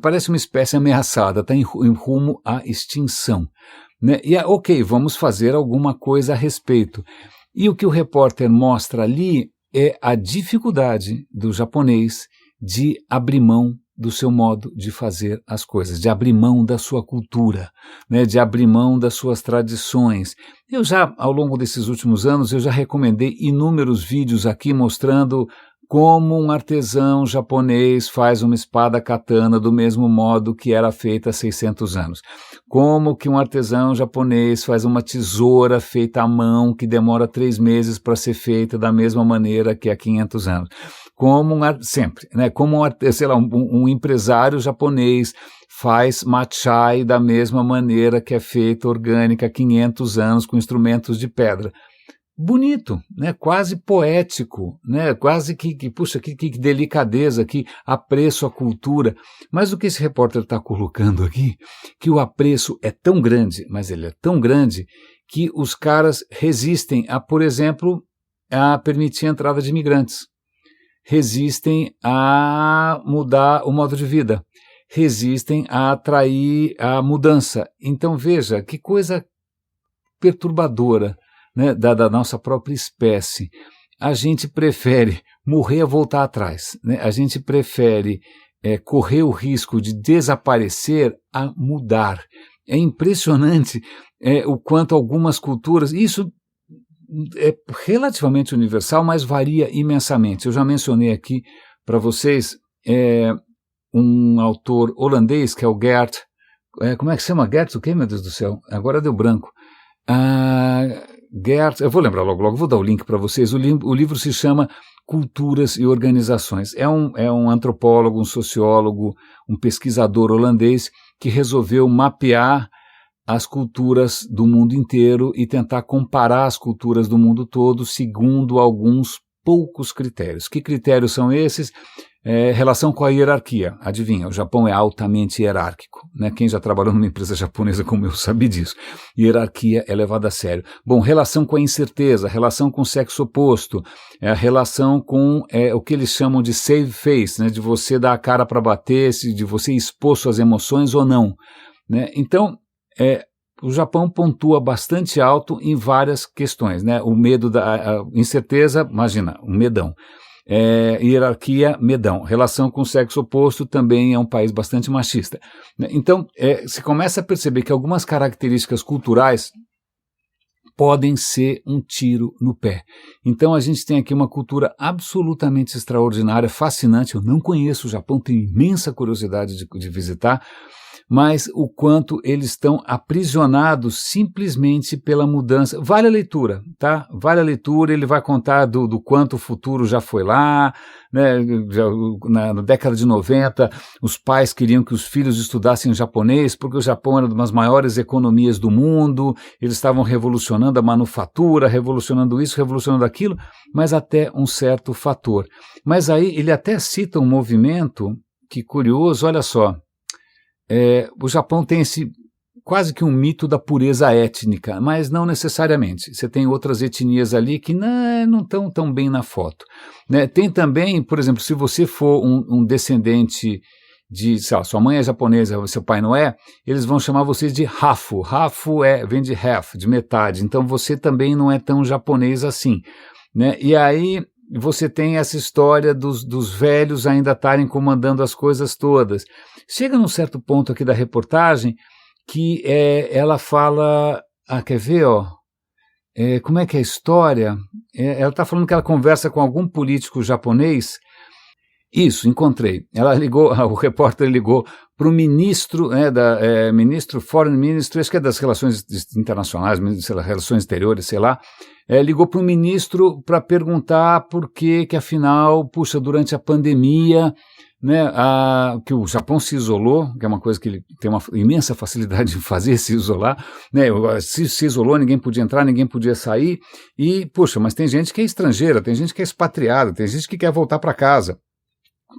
parece uma espécie ameaçada, está em rumo à extinção. Né? E ok, vamos fazer alguma coisa a respeito. E o que o repórter mostra ali é a dificuldade do japonês de abrir mão do seu modo de fazer as coisas, de abrir mão da sua cultura, né, de abrir mão das suas tradições. Ao longo desses últimos anos, eu já recomendei inúmeros vídeos aqui mostrando como um artesão japonês faz uma espada katana do mesmo modo que era feita há 600 anos. Como que um artesão japonês faz uma tesoura feita à mão que demora 3 meses para ser feita da mesma maneira que há 500 anos. Como um empresário japonês faz matchai da mesma maneira que é feita orgânica há 500 anos com instrumentos de pedra. Bonito, né? Quase poético, né? Quase puxa, que delicadeza, que apreço à cultura. Mas o que esse repórter está colocando aqui, que o apreço é tão grande, mas ele é tão grande, que os caras resistem a, por exemplo, a permitir a entrada de imigrantes, resistem a mudar o modo de vida, resistem a atrair a mudança. Então veja, que coisa perturbadora, né, da nossa própria espécie. A gente prefere morrer a voltar atrás, né? A gente prefere correr o risco de desaparecer a mudar. É impressionante o quanto algumas culturas, isso é relativamente universal, mas varia imensamente. Eu já mencionei aqui para vocês um autor holandês, que é o Geert, como é que se chama? Geert o quê, meu Deus do céu? Agora deu branco. Geert, eu vou lembrar logo, vou dar o link para vocês. O livro se chama Culturas e Organizações. É um antropólogo, um sociólogo, um pesquisador holandês que resolveu mapear as culturas do mundo inteiro e tentar comparar as culturas do mundo todo segundo alguns poucos critérios. Que critérios são esses? Relação com a hierarquia. Adivinha, o Japão é altamente hierárquico, né? Quem já trabalhou numa empresa japonesa como eu sabe disso. Hierarquia é levada a sério. Bom, relação com a incerteza, relação com o sexo oposto, a relação com o que eles chamam de save face, né? De você dar a cara para bater, de você expor suas emoções ou não, né? Então, o Japão pontua bastante alto em várias questões, né? O medo da incerteza, imagina, um medão. Hierarquia, medão. Relação com o sexo oposto também é um país bastante machista. Então, se começa a perceber que algumas características culturais podem ser um tiro no pé. Então a gente tem aqui uma cultura absolutamente extraordinária, fascinante. Eu não conheço o Japão, tenho imensa curiosidade de visitar, mas o quanto eles estão aprisionados simplesmente pela mudança. Vale a leitura, tá? Vale a leitura, ele vai contar do quanto o futuro já foi lá, né? Na década de 90, os pais queriam que os filhos estudassem japonês, porque o Japão era uma das maiores economias do mundo, eles estavam revolucionando a manufatura, revolucionando isso, revolucionando aquilo, mas até um certo fator. Mas aí ele até cita um movimento que, curioso, olha só, o Japão tem quase que um mito da pureza étnica, mas não necessariamente. Você tem outras etnias ali que não estão tão bem na foto, né? Tem também, por exemplo, se você for um descendente de, sei lá, sua mãe é japonesa, seu pai não é, eles vão chamar vocês de hafu. Hafu vem de half, de metade, então você também não é tão japonês assim, né? E aí você tem essa história dos velhos ainda estarem comandando as coisas todas. Chega num certo ponto aqui da reportagem que ela fala, quer ver, como é que é a história? Ela está falando que ela conversa com algum político japonês. Isso, encontrei. Ela ligou, o repórter ligou para o ministro, ministro, foreign ministry, acho que é das relações internacionais, relações exteriores, sei lá, ligou para o ministro para perguntar por que afinal, puxa, durante a pandemia, né, que o Japão se isolou, que é uma coisa que ele tem uma imensa facilidade de fazer, se isolar, né, se isolou, ninguém podia entrar, ninguém podia sair, e, puxa, mas tem gente que é estrangeira, tem gente que é expatriada, tem gente que quer voltar para casa.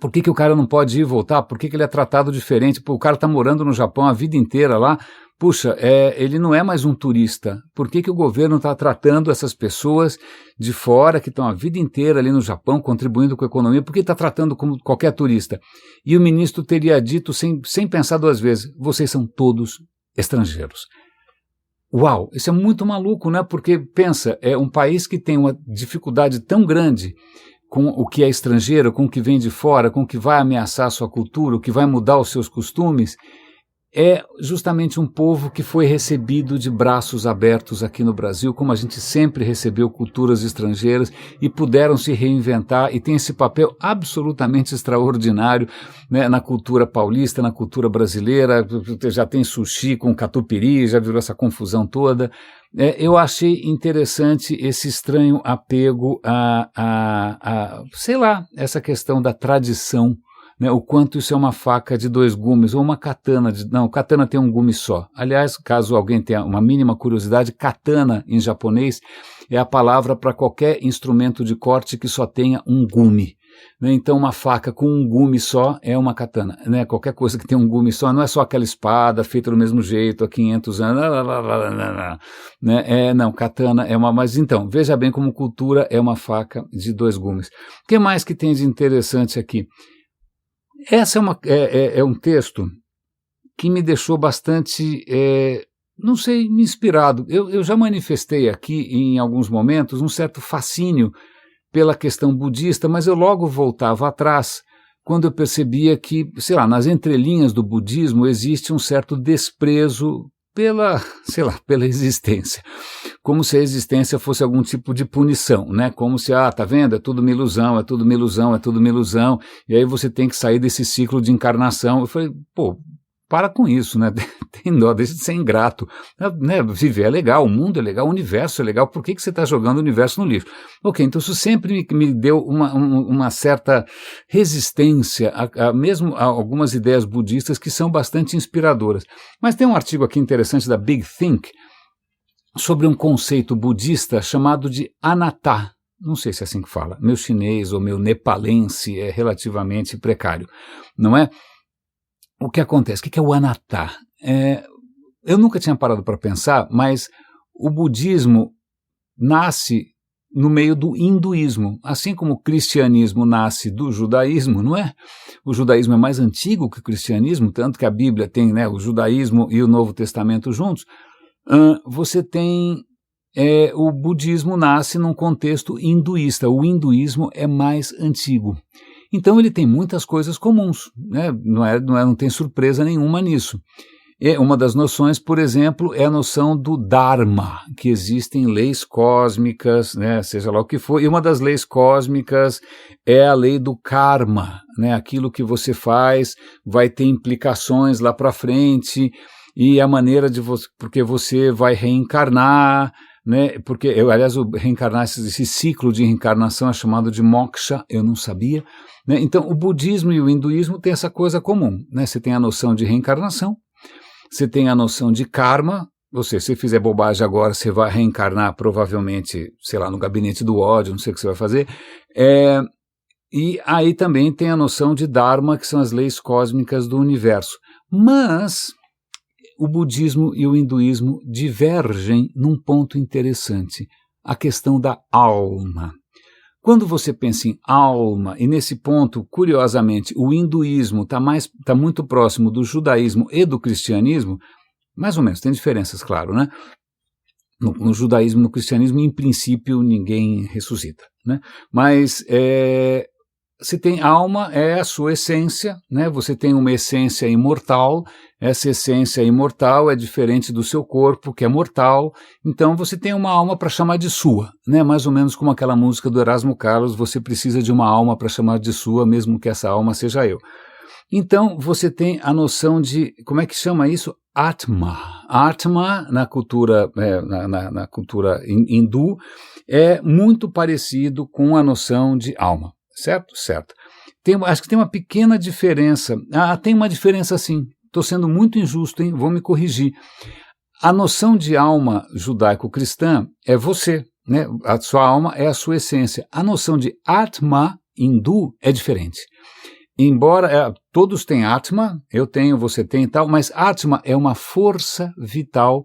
Por que o cara não pode ir e voltar? Por que ele é tratado diferente? O cara está morando no Japão a vida inteira lá. Puxa, ele não é mais um turista. Por que o governo está tratando essas pessoas de fora, que estão a vida inteira ali no Japão, contribuindo com a economia? Por que está tratando como qualquer turista? E o ministro teria dito, sem pensar duas vezes, vocês são todos estrangeiros. Uau, isso é muito maluco, né? Porque, pensa, é um país que tem uma dificuldade tão grande com o que é estrangeiro, com o que vem de fora, com o que vai ameaçar a sua cultura, o que vai mudar os seus costumes, é justamente um povo que foi recebido de braços abertos aqui no Brasil, como a gente sempre recebeu culturas estrangeiras e puderam se reinventar e tem esse papel absolutamente extraordinário, né, na cultura paulista, na cultura brasileira. Já tem sushi com catupiry, já virou essa confusão toda. Eu achei interessante esse estranho apego sei lá, essa questão da tradição, né, o quanto isso é uma faca de dois gumes, ou uma katana, não, katana tem um gume só. Aliás, caso alguém tenha uma mínima curiosidade, katana em japonês é a palavra para qualquer instrumento de corte que só tenha um gume. né? Então uma faca com um gume só é uma katana, né? Qualquer coisa que tem um gume só, não é só aquela espada feita do mesmo jeito há 500 anos, né? Não, katana é uma, mas então, veja bem como cultura é uma faca de 2 gumes. O que mais que tem de interessante aqui? Essa é um texto que me deixou bastante, não sei, inspirado. Eu já manifestei aqui em alguns momentos um certo fascínio pela questão budista, mas eu logo voltava atrás quando eu percebia que, sei lá, nas entrelinhas do budismo existe um certo desprezo pela existência, como se a existência fosse algum tipo de punição, né? Como se, tá vendo, é tudo uma ilusão, é tudo uma ilusão, é tudo uma ilusão, e aí você tem que sair desse ciclo de encarnação. Eu falei, para com isso, né? Tem dó, deixa de ser ingrato, né? Viver é legal, o mundo é legal, o universo é legal, por que você está jogando o universo no lixo? Ok, então isso sempre me deu uma certa resistência mesmo a algumas ideias budistas que são bastante inspiradoras. Mas tem um artigo aqui interessante da Big Think sobre um conceito budista chamado de anatta. Não sei se é assim que fala, meu chinês ou meu nepalense é relativamente precário, não é? O que acontece? O que é o anatta? Eu nunca tinha parado para pensar, mas o budismo nasce no meio do hinduísmo, assim como o cristianismo nasce do judaísmo, não é? O judaísmo é mais antigo que o cristianismo, tanto que a Bíblia tem, né, o judaísmo e o Novo Testamento juntos. Você tem o budismo nasce num contexto hinduísta, o hinduísmo é mais antigo. Então ele tem muitas coisas comuns, né? Não tem surpresa nenhuma nisso. Uma das noções, por exemplo, é a noção do Dharma, que existem leis cósmicas, né? Seja lá o que for, e uma das leis cósmicas é a lei do karma, né? Aquilo que você faz vai ter implicações lá para frente, e a maneira de você, porque você vai reencarnar, né? Porque, aliás, esse ciclo de reencarnação é chamado de moksha, eu não sabia, né? Então, o budismo e o hinduísmo têm essa coisa comum, né? Você tem a noção de reencarnação, você tem a noção de karma, ou seja, se você fizer bobagem agora, você vai reencarnar provavelmente, sei lá, no gabinete do ódio, não sei o que você vai fazer, e aí também tem a noção de dharma, que são as leis cósmicas do universo. Mas o budismo e o hinduísmo divergem num ponto interessante, a questão da alma. Quando você pensa em alma, e nesse ponto, curiosamente, o hinduísmo está muito próximo do judaísmo e do cristianismo, mais ou menos, tem diferenças, claro, né? No judaísmo e no cristianismo, em princípio, ninguém ressuscita, né? Mas se tem alma, é a sua essência, né? Você tem uma essência imortal, essa essência imortal é diferente do seu corpo, que é mortal, então você tem uma alma para chamar de sua, né? Mais ou menos como aquela música do Erasmo Carlos, você precisa de uma alma para chamar de sua, mesmo que essa alma seja eu. Então você tem a noção de, como é que chama isso? Atma. Atma, na cultura, na cultura hindu, é muito parecido com a noção de alma. Certo? Certo. Acho que tem uma pequena diferença. Tem uma diferença sim. Estou sendo muito injusto, hein? Vou me corrigir. A noção de alma judaico-cristã é você, né? A sua alma é a sua essência. A noção de Atma hindu é diferente. Embora todos têm Atma, eu tenho, você tem e tal, mas Atma é uma força vital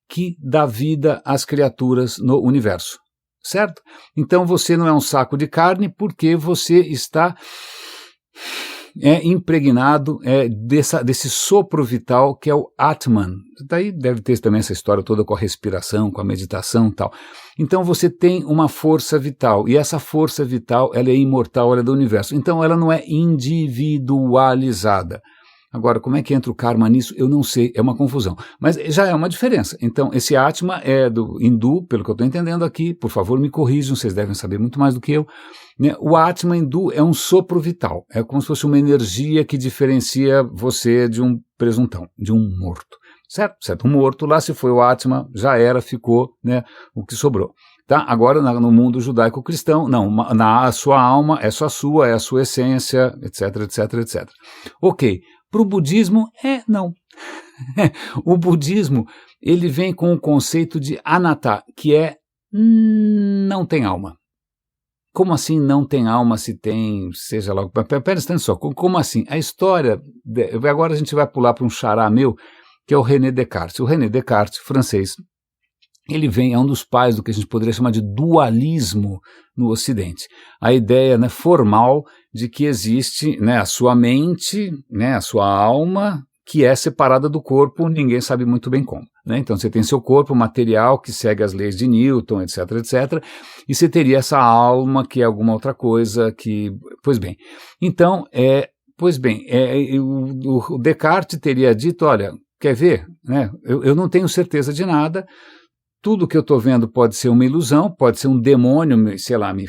que dá vida às criaturas no universo. Certo? Então você não é um saco de carne porque você está impregnado desse sopro vital que é o Atman. Daí deve ter também essa história toda com a respiração, com a meditação e tal. Então você tem uma força vital e essa força vital ela é imortal, ela é do universo. Então ela não é individualizada. Agora, como é que entra o karma nisso? Eu não sei, é uma confusão. Mas já é uma diferença. Então, esse Atma é do hindu, pelo que eu estou entendendo aqui, por favor me corrijam, vocês devem saber muito mais do que eu. Né? O Atma hindu é um sopro vital, é como se fosse uma energia que diferencia você de um presuntão, de um morto. Certo? Certo. Um morto, lá se foi o Atma, já era, ficou, né, o que sobrou. Tá? Agora, no mundo judaico-cristão, não, a sua alma é só sua, é a sua essência, etc, etc, etc. Ok. Para o budismo, não. O budismo, ele vem com o conceito de anatta, que não tem alma. como assim não tem alma se tem, seja lá, pera só, como assim? A história, agora a gente vai pular para um xará meu, que é o René Descartes. O René Descartes, francês, ele é um dos pais do que a gente poderia chamar de dualismo no Ocidente. A ideia, né, formal de que existe, né, a sua mente, né, a sua alma, que é separada do corpo, ninguém sabe muito bem como. Né? Então você tem seu corpo material que segue as leis de Newton, etc, etc, e você teria essa alma que é alguma outra coisa que... Pois bem, então, o Descartes teria dito, olha, quer ver? Né? Eu não tenho certeza de nada, tudo que eu estou vendo pode ser uma ilusão, pode ser um demônio, sei lá, me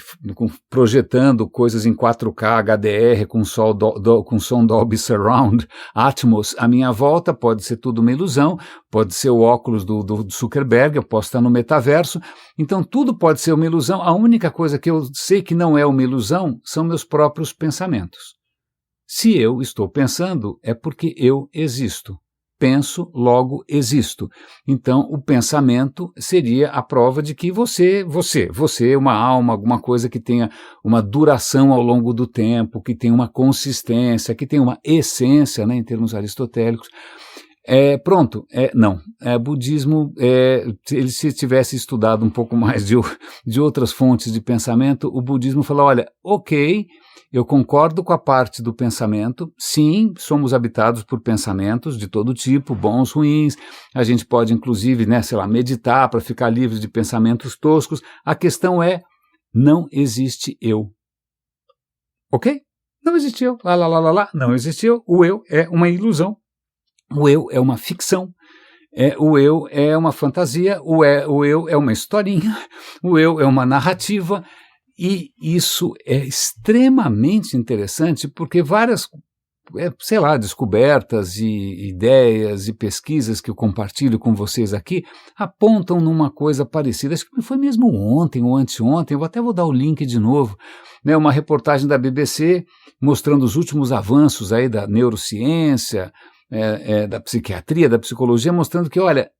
projetando coisas em 4K, HDR, com som Dolby Surround, Atmos à minha volta, pode ser tudo uma ilusão, pode ser o óculos do Zuckerberg, eu posso estar no metaverso, então tudo pode ser uma ilusão, a única coisa que eu sei que não é uma ilusão são meus próprios pensamentos. Se eu estou pensando, é porque eu existo. Penso, logo existo. Então, o pensamento seria a prova de que você é uma alma, alguma coisa que tenha uma duração ao longo do tempo, que tenha uma consistência, que tenha uma essência, né, em termos aristotélicos. Não. Budismo, ele se tivesse estudado um pouco mais de outras fontes de pensamento, o budismo fala, olha, ok, eu concordo com a parte do pensamento, sim, somos habitados por pensamentos de todo tipo, bons, ruins, a gente pode inclusive, né, sei lá, meditar para ficar livre de pensamentos toscos, a questão é, não existe eu. Ok? Não existe eu, não existe eu, o eu é uma ilusão, o eu é uma ficção, o eu é uma fantasia, o eu é uma historinha, o eu é uma narrativa. E isso é extremamente interessante porque várias, descobertas e ideias e pesquisas que eu compartilho com vocês aqui apontam numa coisa parecida. Acho que foi mesmo ontem ou anteontem, eu até vou dar o link de novo, né, uma reportagem da BBC mostrando os últimos avanços aí da neurociência, da psiquiatria, da psicologia, mostrando que, olha...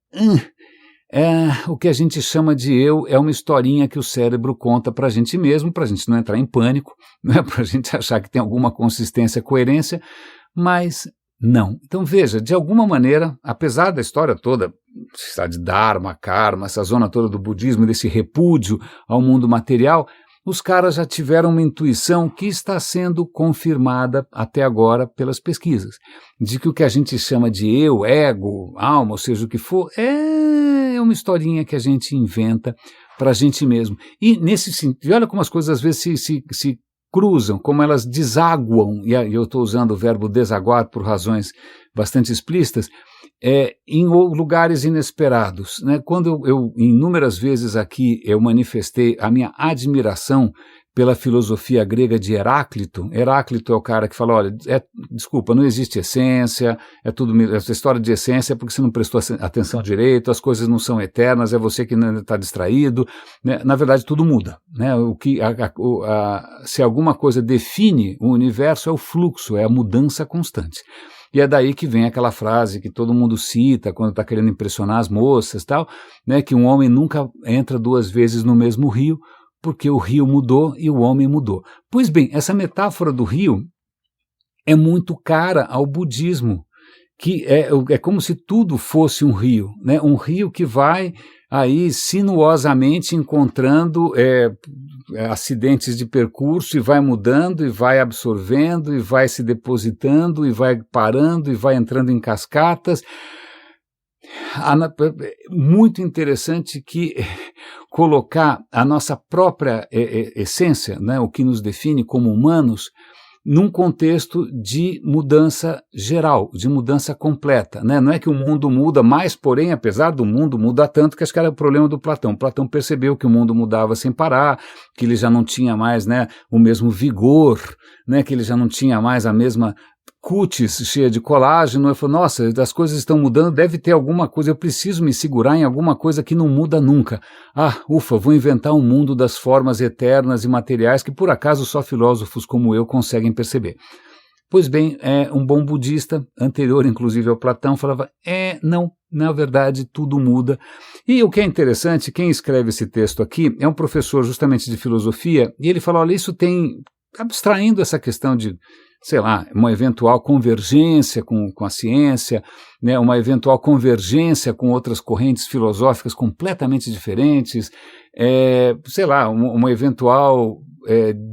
o que a gente chama de eu é uma historinha que o cérebro conta para a gente mesmo, para a gente não entrar em pânico, né, para a gente achar que tem alguma consistência, coerência, mas não. Então veja, de alguma maneira, apesar da história toda, de Dharma, Karma, essa zona toda do budismo, desse repúdio ao mundo material, os caras já tiveram uma intuição que está sendo confirmada até agora pelas pesquisas, de que o que a gente chama de eu, ego, alma, ou seja, o que for, é uma historinha que a gente inventa para a gente mesmo. E nesse sentido, olha como as coisas às vezes se cruzam, como elas desaguam, e eu estou usando o verbo desaguar por razões bastante explícitas, em lugares inesperados. Né? Quando eu, inúmeras vezes aqui, eu manifestei a minha admiração pela filosofia grega de Heráclito. Heráclito é o cara que fala, olha, desculpa, não existe essência, essa história de essência é porque você não prestou atenção direito, as coisas não são eternas, é você que está distraído. Né? Na verdade, tudo muda. Né? Se alguma coisa define o universo, é o fluxo, é a mudança constante. E é daí que vem aquela frase que todo mundo cita quando está querendo impressionar as moças, tal, né, que um homem nunca entra 2 vezes no mesmo rio, porque o rio mudou e o homem mudou. Pois bem, essa metáfora do rio é muito cara ao budismo, que é como se tudo fosse um rio, né, um rio que vai aí sinuosamente encontrando acidentes de percurso e vai mudando e vai absorvendo e vai se depositando e vai parando e vai entrando em cascatas. Muito interessante que colocar a nossa própria essência, né, o que nos define como humanos, num contexto de mudança geral, de mudança completa. Né? Não é que o mundo muda, mas, porém, apesar do mundo mudar tanto, que acho que era o problema do Platão. Platão percebeu que o mundo mudava sem parar, que ele já não tinha mais, né, o mesmo vigor, né, que ele já não tinha mais a mesma cutis cheia de colágeno. Eu falei, nossa, as coisas estão mudando, deve ter alguma coisa, eu preciso me segurar em alguma coisa que não muda nunca. Ufa, vou inventar um mundo das formas eternas e materiais que por acaso só filósofos como eu conseguem perceber. Pois bem, um bom budista, anterior inclusive ao Platão, falava, não, na verdade tudo muda. E o que é interessante, quem escreve esse texto aqui é um professor justamente de filosofia, e ele fala, olha, isso tem, abstraindo essa questão de, sei lá, uma eventual convergência com a ciência, né, uma eventual convergência com outras correntes filosóficas completamente diferentes, sei lá, uma eventual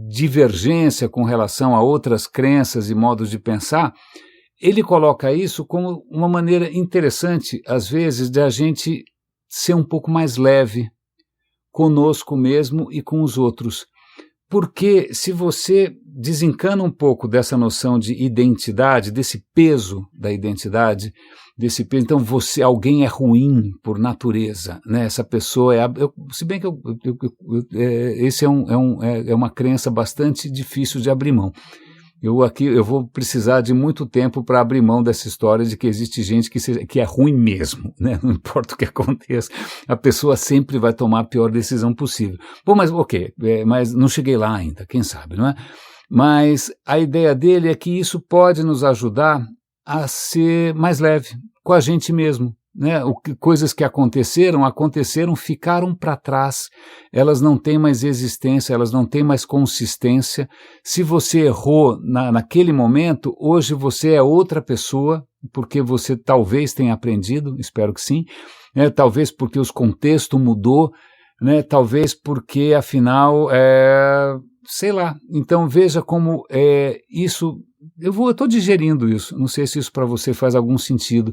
divergência com relação a outras crenças e modos de pensar, ele coloca isso como uma maneira interessante, às vezes, de a gente ser um pouco mais leve conosco mesmo e com os outros. Porque se você desencana um pouco dessa noção de identidade, desse peso da identidade, desse peso, então alguém é ruim por natureza, né? Essa pessoa se bem que esse é uma crença bastante difícil de abrir mão. Eu vou precisar de muito tempo para abrir mão dessa história de que existe gente que é ruim mesmo, né? Não importa o que aconteça, a pessoa sempre vai tomar a pior decisão possível. Bom, mas ok, mas não cheguei lá ainda, quem sabe, não é? Mas a ideia dele é que isso pode nos ajudar a ser mais leve com a gente mesmo, né? Coisas que aconteceram, ficaram para trás, elas não têm mais existência, elas não têm mais consistência. Se você errou naquele momento, hoje você é outra pessoa, porque você talvez tenha aprendido, espero que sim, né? Talvez porque o contexto mudou, né? Talvez porque afinal, sei lá, então veja como isso, eu estou digerindo isso, não sei se isso para você faz algum sentido,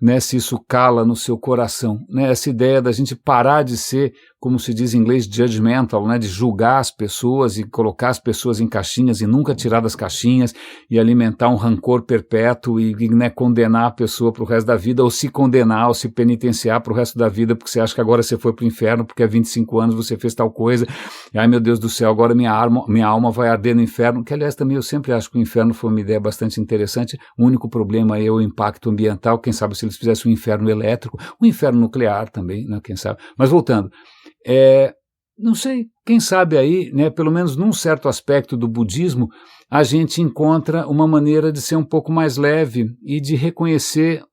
né, se isso cala no seu coração, né, essa ideia da gente parar de ser, como se diz em inglês, judgmental, né, de julgar as pessoas e colocar as pessoas em caixinhas e nunca tirar das caixinhas e alimentar um rancor perpétuo e né, condenar a pessoa para o resto da vida, ou se condenar, ou se penitenciar para o resto da vida, porque você acha que agora você foi para o inferno, porque há 25 anos você fez tal coisa, e ai meu Deus do céu, agora minha alma vai arder no inferno, que aliás também eu sempre acho que o inferno foi uma ideia bastante interessante, o único problema é o impacto ambiental, quem sabe se eles fizessem um inferno elétrico, um inferno nuclear também, né, quem sabe, mas voltando, não sei, quem sabe aí, né, pelo menos num certo aspecto do budismo, a gente encontra uma maneira de ser um pouco mais leve e de reconhecer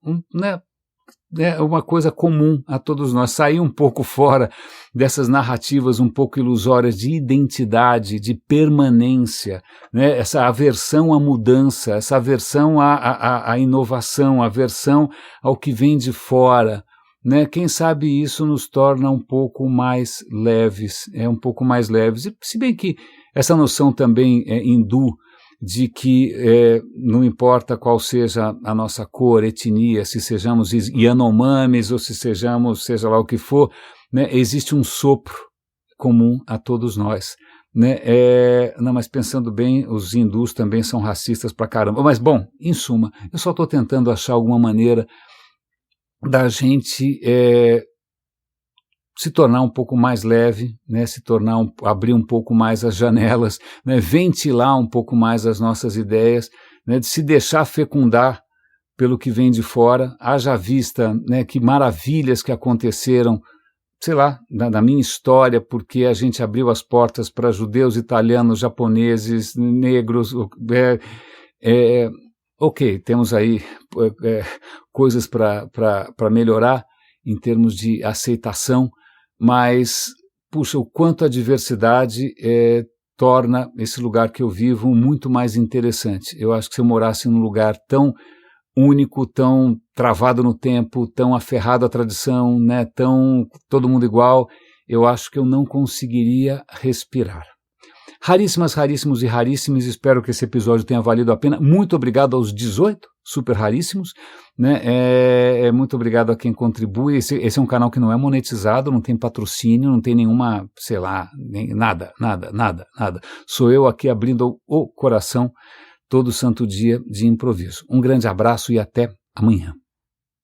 uma coisa comum a todos nós, sair um pouco fora dessas narrativas um pouco ilusórias de identidade, de permanência, né, essa aversão à mudança, essa aversão à inovação, aversão ao que vem de fora. Né, quem sabe isso nos torna um pouco mais leves, um pouco mais leves. E, se bem que essa noção também hindu de que não importa qual seja a nossa cor, etnia, se sejamos Yanomamis ou se sejamos, seja lá o que for, né, existe um sopro comum a todos nós. Né, não, mas pensando bem, os hindus também são racistas pra caramba. Mas, bom, em suma, eu só estou tentando achar alguma maneira da gente se tornar um pouco mais leve, né, abrir um pouco mais as janelas, né, ventilar um pouco mais as nossas ideias, né, de se deixar fecundar pelo que vem de fora, haja vista, né, que maravilhas que aconteceram, sei lá, na minha história, porque a gente abriu as portas para judeus, italianos, japoneses, negros, ok, temos aí coisas para melhorar em termos de aceitação, mas, puxa, o quanto a diversidade torna esse lugar que eu vivo muito mais interessante. Eu acho que se eu morasse num lugar tão único, tão travado no tempo, tão aferrado à tradição, né, tão todo mundo igual, eu acho que eu não conseguiria respirar. Raríssimas, raríssimos e raríssimos, espero que esse episódio tenha valido a pena. Muito obrigado aos 18 super raríssimos, né? Muito obrigado a quem contribui. Esse é um canal que não é monetizado, não tem patrocínio, não tem nenhuma, sei lá, nada. Sou eu aqui abrindo o coração todo santo dia de improviso. Um grande abraço e até amanhã.